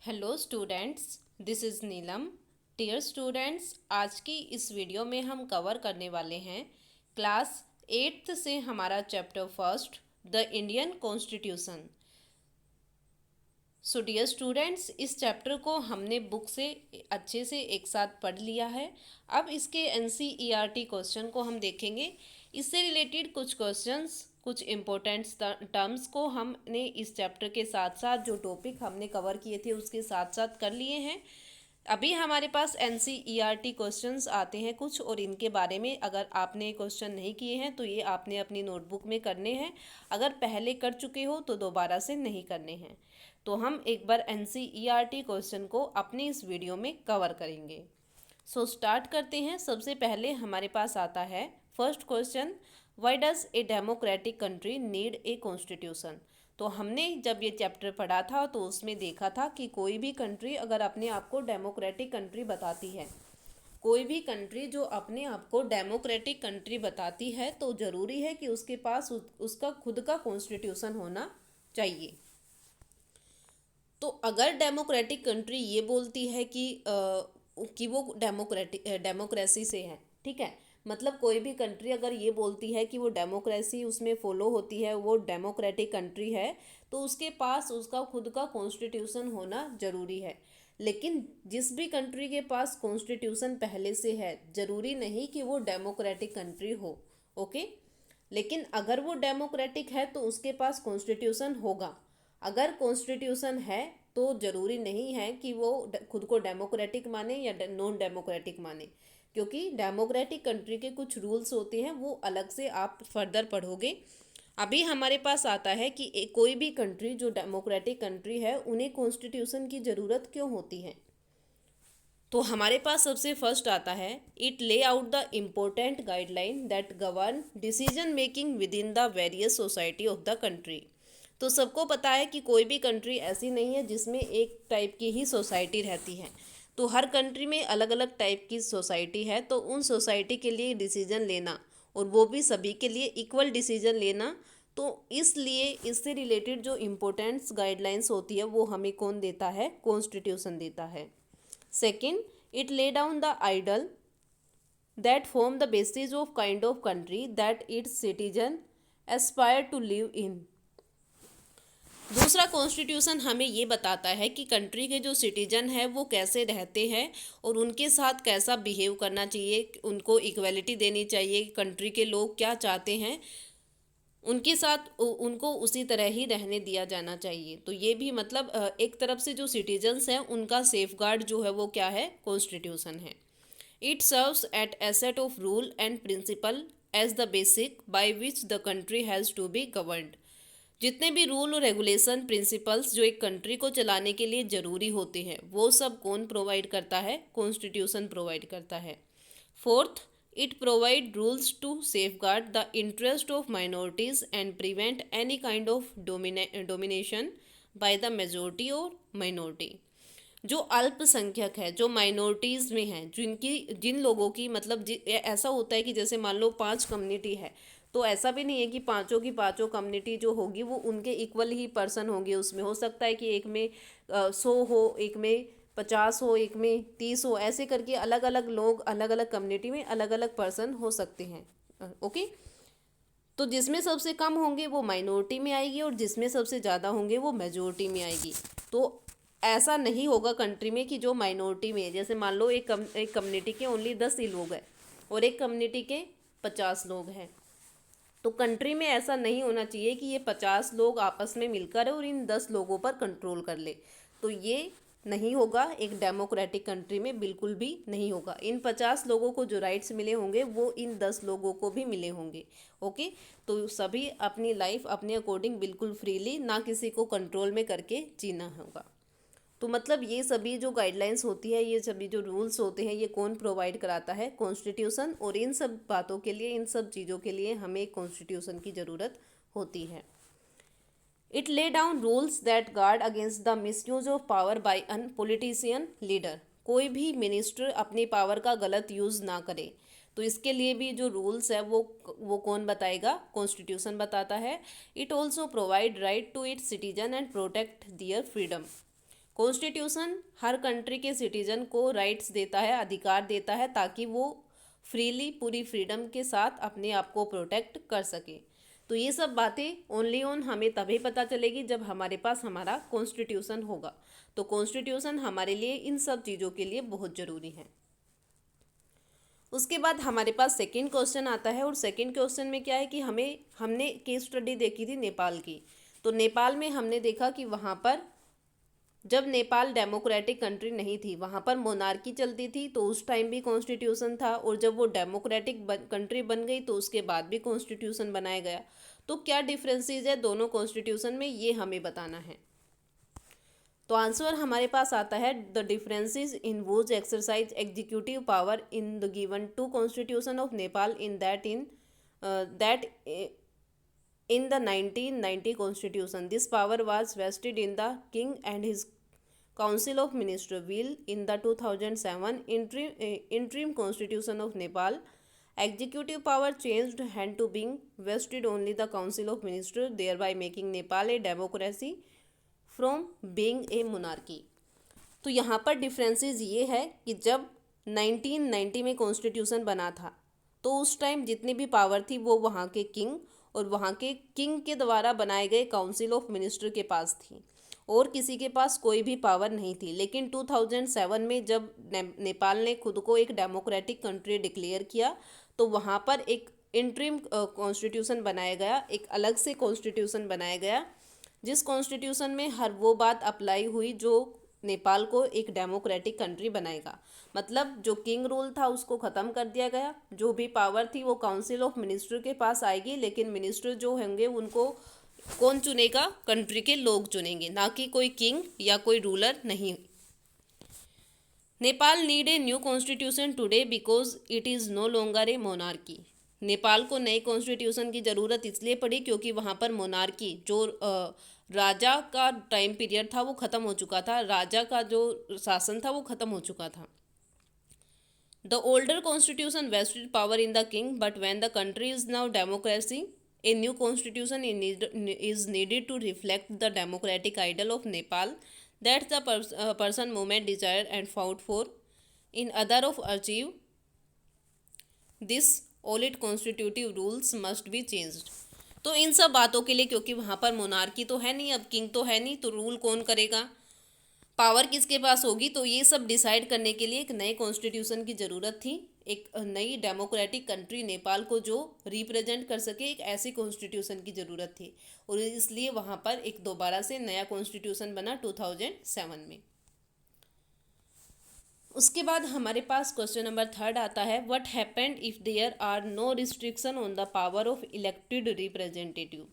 Hello students, this is Neelam. Dear students, आज की इस वीडियो में हम कवर करने वाले हैं क्लास 8th से हमारा chapter first, the Indian constitution. So dear students, इस चैप्टर को हमने बुक से अच्छे से एक साथ पढ़ लिया है। अब इसके एनसीईआरटी क्वेश्चन को हम देखेंगे। इससे रिलेटेड कुछ क्वेश्चंस, कुछ इम्पोर्टेंट टर्म्स को हमने इस चैप्टर के साथ साथ जो टॉपिक हमने कवर किए थे उसके साथ साथ कर लिए हैं। अभी हमारे पास एनसीईआरटी क्वेश्चंस आते हैं कुछ, और इनके बारे में अगर आपने क्वेश्चन नहीं किए हैं तो ये आपने अपनी नोटबुक में करने हैं। अगर पहले कर चुके हो तो दोबारा से नहीं करने हैं। तो हम एक बार एनसीईआरटी क्वेश्चन को अपनी इस वीडियो में कवर करेंगे। सो स्टार्ट करते हैं। सबसे पहले हमारे पास आता है first question, why does a democratic country need a constitution. तो हमने जब ये चैप्टर पढ़ा था तो उसमें देखा था कि कोई भी कंट्री अगर अपने आप को डेमोक्रेटिक कंट्री बताती है, कोई भी कंट्री जो अपने आप को डेमोक्रेटिक कंट्री बताती है तो ज़रूरी है कि उसके पास उसका खुद का कॉन्स्टिट्यूशन होना चाहिए। तो अगर डेमोक्रेटिक कंट्री ये बोलती है कि वो डेमोक्रेसी से है, ठीक है, मतलब कोई भी कंट्री अगर ये बोलती है कि वो डेमोक्रेसी उसमें फॉलो होती है, वो डेमोक्रेटिक कंट्री है, तो उसके पास उसका खुद का कॉन्स्टिट्यूशन होना ज़रूरी है। लेकिन जिस भी कंट्री के पास कॉन्स्टिट्यूशन पहले से है, ज़रूरी नहीं कि वो डेमोक्रेटिक कंट्री हो। ओके, लेकिन अगर वो डेमोक्रेटिक है तो उसके पास कॉन्स्टिट्यूशन होगा। अगर कॉन्स्टिट्यूशन है तो ज़रूरी नहीं है कि वो खुद को डेमोक्रेटिक माने या नॉन डेमोक्रेटिक माने, क्योंकि डेमोक्रेटिक कंट्री के कुछ रूल्स होते हैं, वो अलग से आप फर्दर पढ़ोगे। अभी हमारे पास आता है कि कोई भी कंट्री जो डेमोक्रेटिक कंट्री है उन्हें कॉन्स्टिट्यूशन की ज़रूरत क्यों होती है। तो हमारे पास सबसे फर्स्ट आता है, इट ले out the important guideline that govern decision making with in the various society of the country. तो सबको पता है कि कोई भी कंट्री ऐसी नहीं है जिसमें एक टाइप की ही सोसाइटी रहती है। तो हर कंट्री में अलग अलग टाइप की सोसाइटी है, तो उन सोसाइटी के लिए डिसीजन लेना, और वो भी सभी के लिए इक्वल डिसीजन लेना, तो इसलिए इससे रिलेटेड जो इम्पोर्टेंट्स गाइडलाइंस होती है वो हमें कौन देता है, कॉन्स्टिट्यूशन देता है। Second, it lay down the ideal that form the basis of kind of country that its citizen aspire to live in। दूसरा, कॉन्स्टिट्यूशन हमें ये बताता है कि कंट्री के जो सिटीजन है वो कैसे रहते हैं और उनके साथ कैसा बिहेव करना चाहिए, उनको इक्वलिटी देनी चाहिए। कंट्री के लोग क्या चाहते हैं उनके साथ उनको उसी तरह ही रहने दिया जाना चाहिए। तो ये भी मतलब एक तरफ से जो सिटीजन्स हैं उनका सेफगार्ड जो है वो क्या है, कॉन्स्टिट्यूशन है। It serves as a set of rule and principle as the basic by which the country has to be governed. जितने भी रूल और रेगुलेशन प्रिंसिपल्स जो एक कंट्री को चलाने के लिए ज़रूरी होते हैं वो सब कौन प्रोवाइड करता है, कॉन्स्टिट्यूशन प्रोवाइड करता है। Fourth, it provide rules to safeguard the interest of minorities and prevent any kind of domination by the majority or minority। जो अल्पसंख्यक है, जो माइनॉरिटीज़ में है, जिन लोगों की मतलब ऐसा होता है कि जैसे मान लो 5 कम्युनिटी है, तो ऐसा भी नहीं है कि पांचों की पांचों कम्युनिटी जो होगी वो उनके इक्वल ही पर्सन होंगे। उसमें हो सकता है कि एक में 100 हो, एक में 50 हो, एक में 30 हो, ऐसे करके अलग अलग लोग अलग अलग कम्युनिटी में अलग अलग पर्सन हो सकते हैं। ओके, तो जिसमें सबसे कम होंगे वो माइनॉरिटी में आएगी और जिसमें सबसे ज़्यादा होंगे वो मेजोरिटी में आएगी। तो ऐसा नहीं होगा कंट्री में कि जो माइनॉरिटी में है, जैसे मान लो एक कम्युनिटी के ओनली 10 ही लोग हैं और एक कम्युनिटी के 50 लोग हैं, तो कंट्री में ऐसा नहीं होना चाहिए कि ये 50 लोग आपस में मिलकर और इन 10 लोगों पर कंट्रोल कर ले। तो ये नहीं होगा, एक डेमोक्रेटिक कंट्री में बिल्कुल भी नहीं होगा। इन 50 लोगों को जो राइट्स मिले होंगे वो इन 10 लोगों को भी मिले होंगे। ओके, तो सभी अपनी लाइफ अपने अकॉर्डिंग बिल्कुल फ्रीली, ना किसी को कंट्रोल में करके जीना होगा। तो मतलब ये सभी जो गाइडलाइंस होती है, ये सभी जो रूल्स होते हैं, ये कौन प्रोवाइड कराता है, कॉन्स्टिट्यूशन। और इन सब बातों के लिए, इन सब चीज़ों के लिए हमें कॉन्स्टिट्यूशन की ज़रूरत होती है। It lay down rules that guard against the misuse of power by an politician leader. कोई भी मिनिस्टर अपनी पावर का गलत यूज़ ना करे, तो इसके लिए भी जो रूल्स है वो कौन बताएगा, कॉन्स्टिट्यूशन बताता है। It also provide right to its citizen and protect their freedom. Constitution हर कंट्री के सिटीजन को राइट्स देता है, अधिकार देता है, ताकि वो फ्रीली पूरी फ्रीडम के साथ अपने आप को प्रोटेक्ट कर सके। तो ये सब बातें ओनली ऑन हमें तभी पता चलेगी जब हमारे पास हमारा कॉन्स्टिट्यूशन होगा। तो कॉन्स्टिट्यूशन हमारे लिए इन सब चीज़ों के लिए बहुत ज़रूरी है। उसके बाद हमारे पास सेकंड क्वेश्चन आता है, और सेकंड क्वेश्चन में क्या है कि हमने केस स्टडी देखी थी नेपाल की। तो नेपाल में हमने देखा कि वहाँ पर जब नेपाल डेमोक्रेटिक कंट्री नहीं थी, वहाँ पर मोनार्की चलती थी, तो उस टाइम भी कॉन्स्टिट्यूशन था, और जब वो डेमोक्रेटिक कंट्री बन गई तो उसके बाद भी कॉन्स्टिट्यूशन बनाया गया। तो क्या डिफरेंसेस है दोनों कॉन्स्टिट्यूशन में, ये हमें बताना है। तो आंसर हमारे पास आता है, the differences in whose exercise executive power in the given to constitution of Nepal in that in the 1990 constitution. This power was vested in the king and his council of ministers. While in the 2007 interim constitution of Nepal, executive power changed hand to being vested only the council of ministers, thereby making Nepal a democracy from being a monarchy. तो यहाँ पर differences ये है कि जब 1990 में constitution बना था, तो उस टाइम जितनी भी पावर थी वो वहाँ के किंग और वहाँ के किंग के द्वारा बनाए गए काउंसिल ऑफ मिनिस्टर के पास थी, और किसी के पास कोई भी पावर नहीं थी। लेकिन 2007 में जब नेपाल ने खुद को एक डेमोक्रेटिक कंट्री डिक्लेयर किया, तो वहाँ पर एक इंटरिम कॉन्स्टिट्यूशन बनाया गया, एक अलग से कॉन्स्टिट्यूशन बनाया गया, जिस कॉन्स्टिट्यूशन में हर वो बात अप्लाई हुई जो नेपाल को एक डेमोक्रेटिक कंट्री बनाएगा। मतलब जो किंग रूल था उसको ख़त्म कर दिया गया, जो भी पावर थी वो काउंसिल ऑफ मिनिस्टर के पास आएगी, लेकिन मिनिस्टर जो होंगे उनको कौन चुनेगा, कंट्री के लोग चुनेंगे, ना कि कोई किंग या कोई रूलर नहीं। Nepal need a new constitution today because it is no longer a monarchy. Nepal को नए कॉन्स्टिट्यूशन की ज़रूरत इसलिए पड़ी क्योंकि वहाँ पर मोनार्की जो राजा का टाइम पीरियड था वो ख़त्म हो चुका था, राजा का जो शासन था वो ख़त्म हो चुका था। The older constitution vested power in the king, but when the country is now democracy a new constitution is needed to reflect the democratic ideal of Nepal that's the person movement desire and fought for in other of achieve this all it constitutive rules must be changed. तो इन सब बातों के लिए, क्योंकि वहाँ पर monarchy तो है नहीं, अब किंग तो है नहीं, तो रूल कौन करेगा, पावर किसके पास होगी, तो ये सब डिसाइड करने के लिए एक नए कॉन्स्टिट्यूशन की ज़रूरत थी, एक नई डेमोक्रेटिक कंट्री नेपाल को जो रिप्रेजेंट कर सके, एक ऐसी कॉन्स्टिट्यूशन की ज़रूरत थी, और इसलिए वहाँ पर एक दोबारा से नया कॉन्स्टिट्यूशन बना 2007 में। उसके बाद हमारे पास क्वेश्चन नंबर 3 आता है, what happened if there are no restriction on the power of elected representative.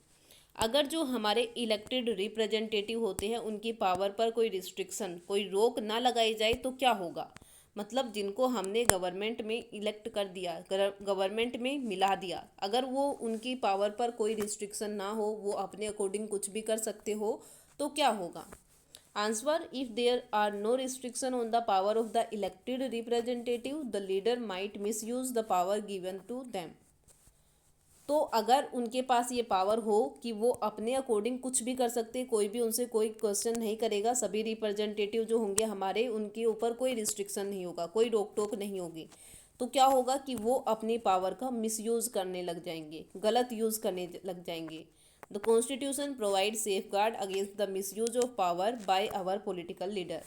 अगर जो हमारे इलेक्टेड रिप्रेजेंटेटिव होते हैं उनकी पावर पर कोई रिस्ट्रिक्शन, कोई रोक ना लगाई जाए तो क्या होगा। मतलब जिनको हमने गवर्नमेंट में इलेक्ट कर दिया, गवर्नमेंट में मिला दिया, अगर वो उनकी पावर पर कोई रिस्ट्रिक्शन ना हो, वो अपने अकॉर्डिंग कुछ भी कर सकते हो, तो क्या होगा। Answer, if there are no restriction on the power of the elected representative the leader might misuse the power given to them. तो अगर उनके पास ये पावर हो कि वो अपने अकॉर्डिंग कुछ भी कर सकते, कोई भी उनसे कोई क्वेश्चन नहीं करेगा, सभी रिप्रेजेंटेटिव जो होंगे हमारे, उनके ऊपर कोई रिस्ट्रिक्शन नहीं होगा, कोई रोक टोक नहीं होगी, तो क्या होगा कि वो अपनी पावर का मिसयूज़ करने लग जाएंगे, गलत यूज़ करने लग जाएंगे। The constitution provide safeguard against the misuse of power by our political leader.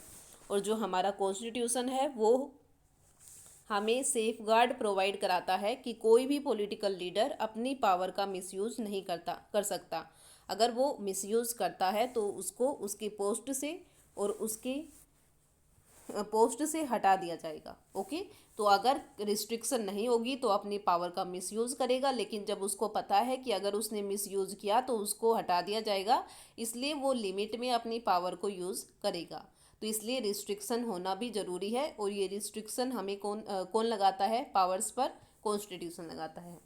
और जो हमारा कॉन्स्टिट्यूशन है वो हमें सेफ गार्ड प्रोवाइड कराता है कि कोई भी पॉलिटिकल लीडर अपनी पावर का मिसयूज़ नहीं कर सकता। अगर वो मिसयूज़ करता है तो उसको उसकी पोस्ट से और उसकी पोस्ट से हटा दिया जाएगा। ओके, तो अगर रिस्ट्रिक्शन नहीं होगी तो अपनी पावर का मिसयूज़ करेगा, लेकिन जब उसको पता है कि अगर उसने मिसयूज़ किया तो उसको हटा दिया जाएगा, इसलिए वो लिमिट में अपनी पावर को यूज़ करेगा। तो इसलिए रिस्ट्रिक्शन होना भी ज़रूरी है, और ये रिस्ट्रिक्शन हमें कौन लगाता है पावर्स पर, कॉन्स्टिट्यूशन लगाता है।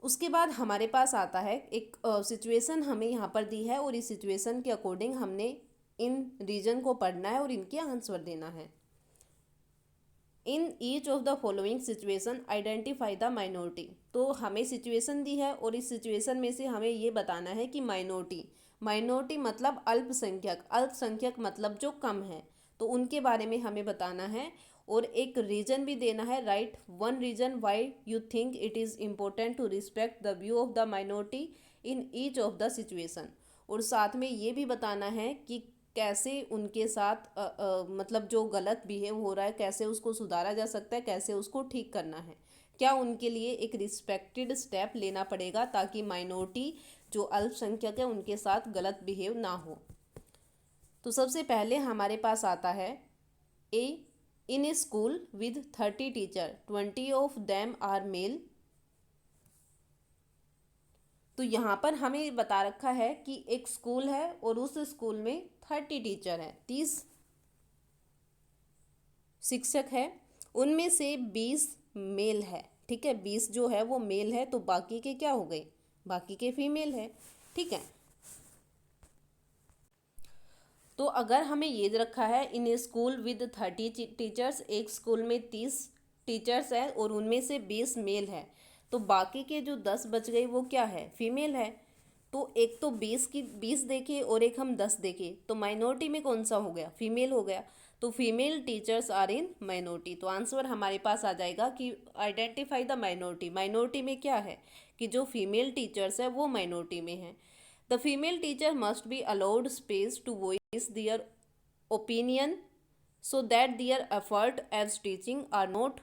उसके बाद हमारे पास आता है एक सिचुएशन हमें यहाँ पर दी है, और इस सिचुएशन के अकॉर्डिंग हमने इन रीजन को पढ़ना है और इनके आंसर देना है। इन each of the following situation identify the minority. तो हमें सिचुएशन दी है और इस सिचुएशन में से हमें ये बताना है कि माइनॉरिटी माइनॉरिटी मतलब अल्पसंख्यक, अल्पसंख्यक मतलब जो कम है, तो उनके बारे में हमें बताना है और एक रीज़न भी देना है। Write one reason why you think it is important to respect the view of the minority in each of the situation. और साथ में ये भी बताना है कि कैसे उनके साथ मतलब जो गलत बिहेव हो रहा है कैसे उसको सुधारा जा सकता है, कैसे उसको ठीक करना है, क्या उनके लिए एक रिस्पेक्टेड स्टेप लेना पड़ेगा ताकि माइनॉरिटी जो अल्पसंख्यक है उनके साथ गलत बिहेव ना हो। तो सबसे पहले हमारे पास आता है a in a school with 30 teacher 20 of them are male. तो यहाँ पर हमें बता रखा है कि एक स्कूल है और उस स्कूल में 30 टीचर हैं, 30 शिक्षक है, उनमें से 20 मेल है। ठीक है, 20 जो है वो मेल है, तो बाकी के क्या हो गए, बाकी के फीमेल है। ठीक है, तो अगर हमें ये रखा है in a school with 30 teachers, एक स्कूल में 30 टीचर्स हैं और उनमें से 20 मेल है, तो बाकी के जो 10 बच गए वो क्या है, फीमेल है। तो एक तो 20 देखे और एक हम 10 देखे, तो माइनॉरिटी में कौन सा हो गया, फीमेल हो गया। तो female teachers are in minority. तो आंसर हमारे पास आ जाएगा कि आइडेंटिफाई द माइनॉरिटी। माइनॉरिटी में क्या है कि जो फीमेल टीचर्स है वो माइनॉरिटी में है। The female teacher must be allowed space to voice their opinion so that their effort as teaching are not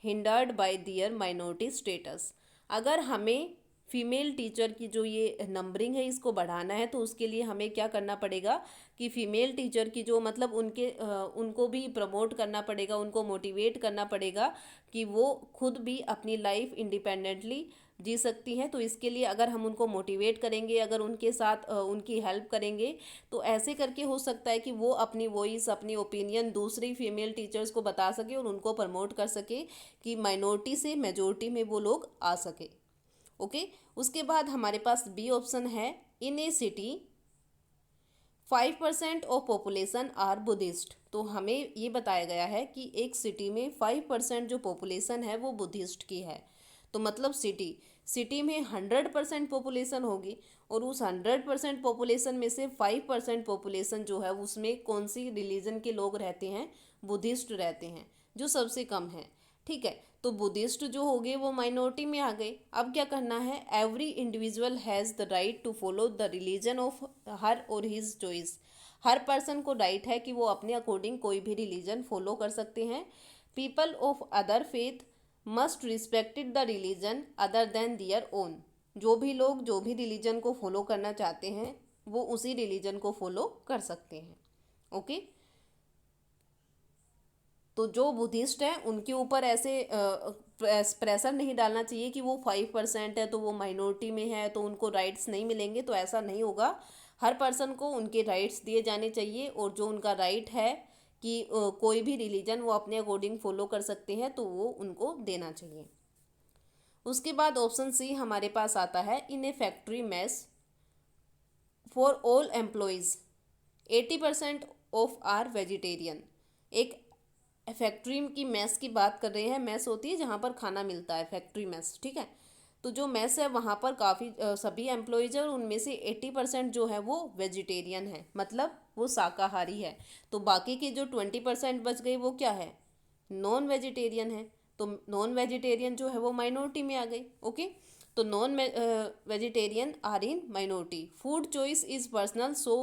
hindered by their minority status। अगर हमें फीमेल टीचर की जो ये नंबरिंग है इसको बढ़ाना है तो उसके लिए हमें क्या करना पड़ेगा कि फीमेल टीचर की जो मतलब उनको भी प्रमोट करना पड़ेगा, उनको मोटिवेट करना पड़ेगा कि वो खुद भी अपनी लाइफ इंडिपेंडेंटली जी सकती हैं। तो इसके लिए अगर हम उनको मोटिवेट करेंगे, अगर उनके साथ उनकी हेल्प करेंगे, तो ऐसे करके हो सकता है कि वो अपनी वॉइस, अपनी ओपिनियन दूसरी फीमेल टीचर्स को बता सके और उनको प्रमोट कर सके कि माइनॉरिटी से मेजॉरिटी में वो लोग आ सके। ओके, उसके बाद हमारे पास बी ऑप्शन है in a city 5% of population are Buddhist. तो हमें ये बताया गया है कि एक सिटी में 5% जो पॉपुलेशन है वो बुद्धिस्ट की है। तो मतलब सिटी में 100% पॉपुलेशन होगी और उस 100% पॉपुलेशन में से 5% पॉपुलेशन जो है उसमें कौन सी रिलीजन के लोग रहते हैं, बुद्धिस्ट रहते हैं, जो सबसे कम है। ठीक है, तो बुद्धिस्ट जो हो गए वो माइनॉरिटी में आ गए। अब क्या करना है, every individual has the right to follow the religion of her और हिज चॉइस। हर पर्सन को राइट है कि वो अपने अकॉर्डिंग कोई भी रिलीजन फॉलो कर सकते हैं। People of other faith must respected the religion other than their own. जो भी लोग जो भी रिलीजन को फॉलो करना चाहते हैं वो उसी रिलीजन को फॉलो कर सकते हैं। ओके, तो जो बुद्धिस्ट हैं उनके ऊपर ऐसे प्रेशर नहीं डालना चाहिए कि वो 5% है तो वो माइनॉरिटी में है तो उनको राइट्स नहीं मिलेंगे, तो ऐसा नहीं होगा। हर पर्सन को उनके राइट्स दिए जाने चाहिए और जो उनका राइट है कि कोई भी रिलीजन वो अपने अकॉर्डिंग फॉलो कर सकते हैं तो वो उनको देना चाहिए। उसके बाद ऑप्शन सी हमारे पास आता है in a factory mess for all employees 80% of are vegetarian. एक फैक्ट्री की मेस की बात कर रहे हैं। मेस होती है जहाँ पर खाना मिलता है, फैक्ट्री मेस। ठीक है, तो जो मेस है वहाँ पर काफ़ी सभी एम्प्लॉयज़ है और उनमें से 80% जो है वो वेजिटेरियन है, मतलब वो शाकाहारी है। तो बाकी के जो 20% बच गए वो क्या है, नॉन वेजिटेरियन है। तो नॉन वेजिटेरियन जो है वो माइनॉरिटी में आ गई। ओके, तो non vegetarian are in minority. Food choice is personal so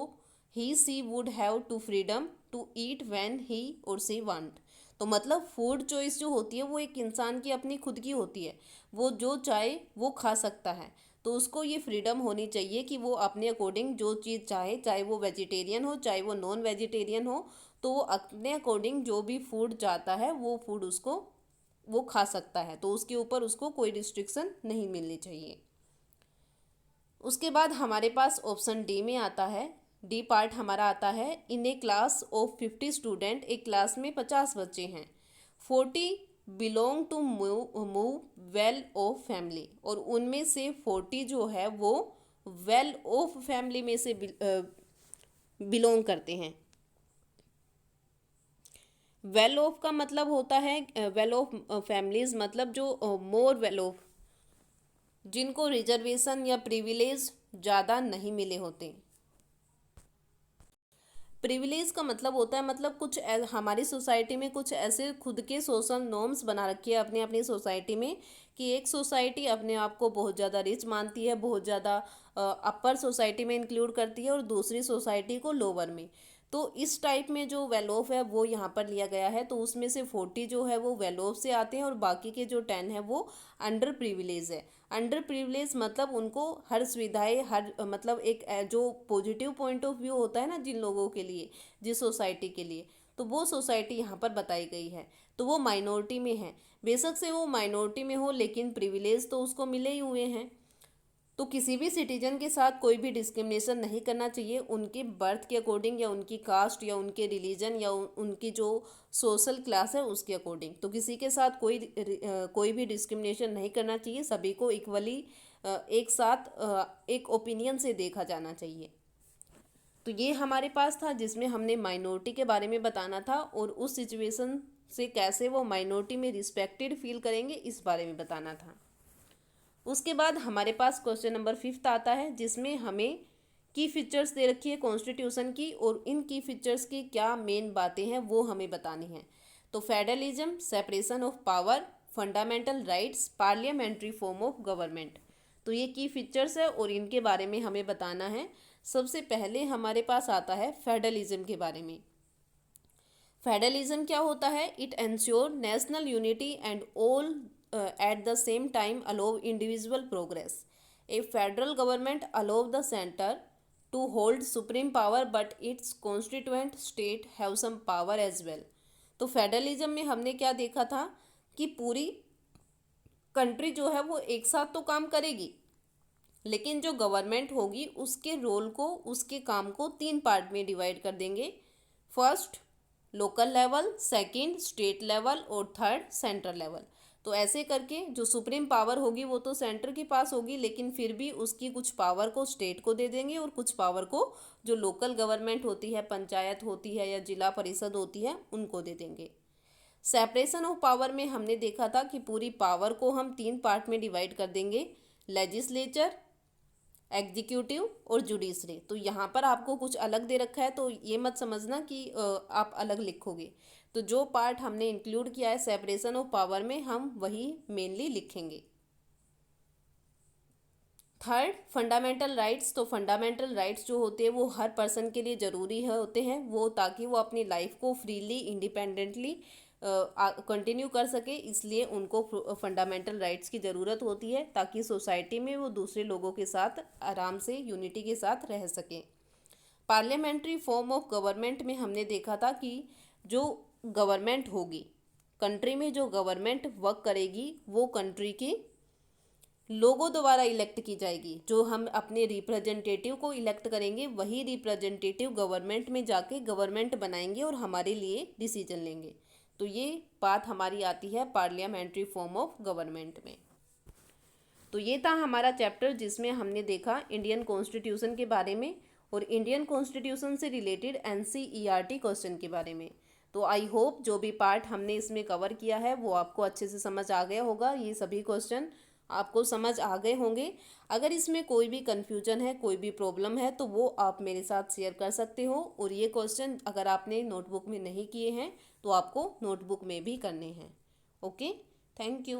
he she would have to freedom to eat when he और सी वांट। तो मतलब फूड चॉइस जो होती है वो एक इंसान की अपनी खुद की होती है, वो जो चाहे वो खा सकता है। तो उसको ये फ्रीडम होनी चाहिए कि वो अपने अकॉर्डिंग जो चीज़ चाहे, चाहे वो वेजिटेरियन हो चाहे वो नॉन वेजिटेरियन हो, तो वो अपने अकॉर्डिंग जो भी फूड चाहता है वो फूड उसको वो खा सकता है। तो उसके ऊपर उसको कोई रिस्ट्रिक्शन नहीं मिलनी चाहिए। उसके बाद हमारे पास ऑप्शन डी में आता है, डी पार्ट हमारा आता है in a class of 50 student. एक क्लास में 50 बच्चे हैं, 40 belong to move well off family. और उनमें से 40 जो है वो वेल ऑफ फैमिली में से बिलोंग करते हैं। वेल ऑफ का मतलब होता है वेल ऑफ फैमिलीज मतलब जो मोर वेल ऑफ, जिनको रिजर्वेशन या प्रिविलेज ज़्यादा नहीं मिले होते। प्रिविलेज का मतलब होता है, मतलब कुछ हमारी सोसाइटी में कुछ ऐसे खुद के सोशल नॉर्म्स बना रखे हैं अपनी अपनी सोसाइटी में, कि एक सोसाइटी अपने आप को बहुत ज़्यादा रिच मानती है, बहुत ज़्यादा अपर सोसाइटी में इंक्लूड करती है, और दूसरी सोसाइटी को लोअर में। तो इस टाइप में जो वेल ऑफ है वो यहाँ पर लिया गया है। तो उसमें से 40 जो है वो वेल ऑफ से आते हैं, और बाकी के जो 10 है वो अंडर प्रिविलेज है। अंडर प्रिविलेज मतलब उनको हर सुविधाएं, हर मतलब एक जो पॉजिटिव पॉइंट ऑफ व्यू होता है ना जिन लोगों के लिए, जिस सोसाइटी के लिए, तो वो सोसाइटी यहाँ पर बताई गई है। तो वो माइनॉरिटी में है, बेशक से वो माइनॉरिटी में हो, लेकिन प्रिविलेज तो उसको मिले ही हुए हैं। तो किसी भी सिटीजन के साथ कोई भी डिस्क्रिमिनेशन नहीं करना चाहिए उनके बर्थ के अकॉर्डिंग, या उनकी कास्ट, या उनके रिलीजन, या उनकी जो सोशल क्लास है उसके अकॉर्डिंग। तो किसी के साथ कोई भी डिस्क्रिमिनेशन नहीं करना चाहिए, सभी को इक्वली एक साथ एक ओपिनियन से देखा जाना चाहिए। तो ये हमारे पास था जिसमें हमने माइनॉरिटी के बारे में बताना था, और उस सिचुएशन से कैसे वो माइनॉरिटी में रिस्पेक्टेड फील करेंगे इस बारे में बताना था। उसके बाद हमारे पास क्वेश्चन नंबर 5 आता है, जिसमें हमें की फीचर्स दे रखी है कॉन्स्टिट्यूशन की, और इन की फीचर्स की क्या मेन बातें हैं वो हमें बतानी हैं। तो federalism, separation of power, fundamental rights, parliamentary form of government. तो ये की फीचर्स है और इनके बारे में हमें बताना है। सबसे पहले हमारे पास आता है फेडरलिज्म के बारे में। फेडरलिज्म क्या होता है? It ensure national unity and all at the same time allow individual progress. A federal government allow the center to hold supreme power but its constituent state have some power as well. तो federalism में हमने क्या देखा था कि पूरी country जो है वो एक साथ तो काम करेगी, लेकिन जो गवर्नमेंट होगी उसके रोल को, उसके काम को 3 पार्ट में डिवाइड कर देंगे। First local level, second state level, और थर्ड सेंट्रल लेवल। तो ऐसे करके जो सुप्रीम पावर होगी वो तो सेंटर के पास होगी, लेकिन फिर भी उसकी कुछ पावर को स्टेट को दे देंगे, और कुछ पावर को जो लोकल गवर्नमेंट होती है, पंचायत होती है या जिला परिषद होती है, उनको दे देंगे। सेपरेशन ऑफ पावर में हमने देखा था कि पूरी पावर को हम 3 पार्ट में डिवाइड कर देंगे, लेजिस्लेचर, एग्जीक्यूटिव और जुडिशरी। तो यहाँ पर आपको कुछ अलग दे रखा है, तो ये मत समझना कि आप अलग लिखोगे। तो जो पार्ट हमने इंक्लूड किया है सेपरेशन ऑफ पावर में, हम वही मेनली लिखेंगे। Third fundamental rights. तो फंडामेंटल राइट्स जो होते हैं वो हर पर्सन के लिए ज़रूरी होते हैं, वो ताकि वो अपनी लाइफ को फ्रीली, इंडिपेंडेंटली कंटिन्यू कर सके, इसलिए उनको फंडामेंटल राइट्स की ज़रूरत होती है, ताकि सोसाइटी में वो दूसरे लोगों के साथ आराम से यूनिटी के साथ रह सकें। पार्लियामेंट्री फॉर्म ऑफ गवर्नमेंट में हमने देखा था कि जो गवर्नमेंट होगी, कंट्री में जो गवर्नमेंट वर्क करेगी वो कंट्री के लोगों द्वारा इलेक्ट की जाएगी। जो हम अपने रिप्रेजेंटेटिव को इलेक्ट करेंगे, वही रिप्रेजेंटेटिव गवर्नमेंट में जाके गवर्नमेंट बनाएंगे और हमारे लिए डिसीजन लेंगे। तो ये बात हमारी आती है पार्लियामेंट्री फॉर्म ऑफ गवर्नमेंट में। तो ये था हमारा चैप्टर जिसमें हमने देखा इंडियन कॉन्स्टिट्यूशन के बारे में और इंडियन कॉन्स्टिट्यूशन से रिलेटेड एनसीईआरटी क्वेश्चन के बारे में। तो आई होप जो भी पार्ट हमने इसमें कवर किया है वो आपको अच्छे से समझ आ गया होगा, ये सभी क्वेश्चन आपको समझ आ गए होंगे। अगर इसमें कोई भी कन्फ्यूजन है, कोई भी प्रॉब्लम है, तो वो आप मेरे साथ शेयर कर सकते हो। और ये क्वेश्चन अगर आपने नोटबुक में नहीं किए हैं तो आपको नोटबुक में भी करने हैं। Okay, thank you.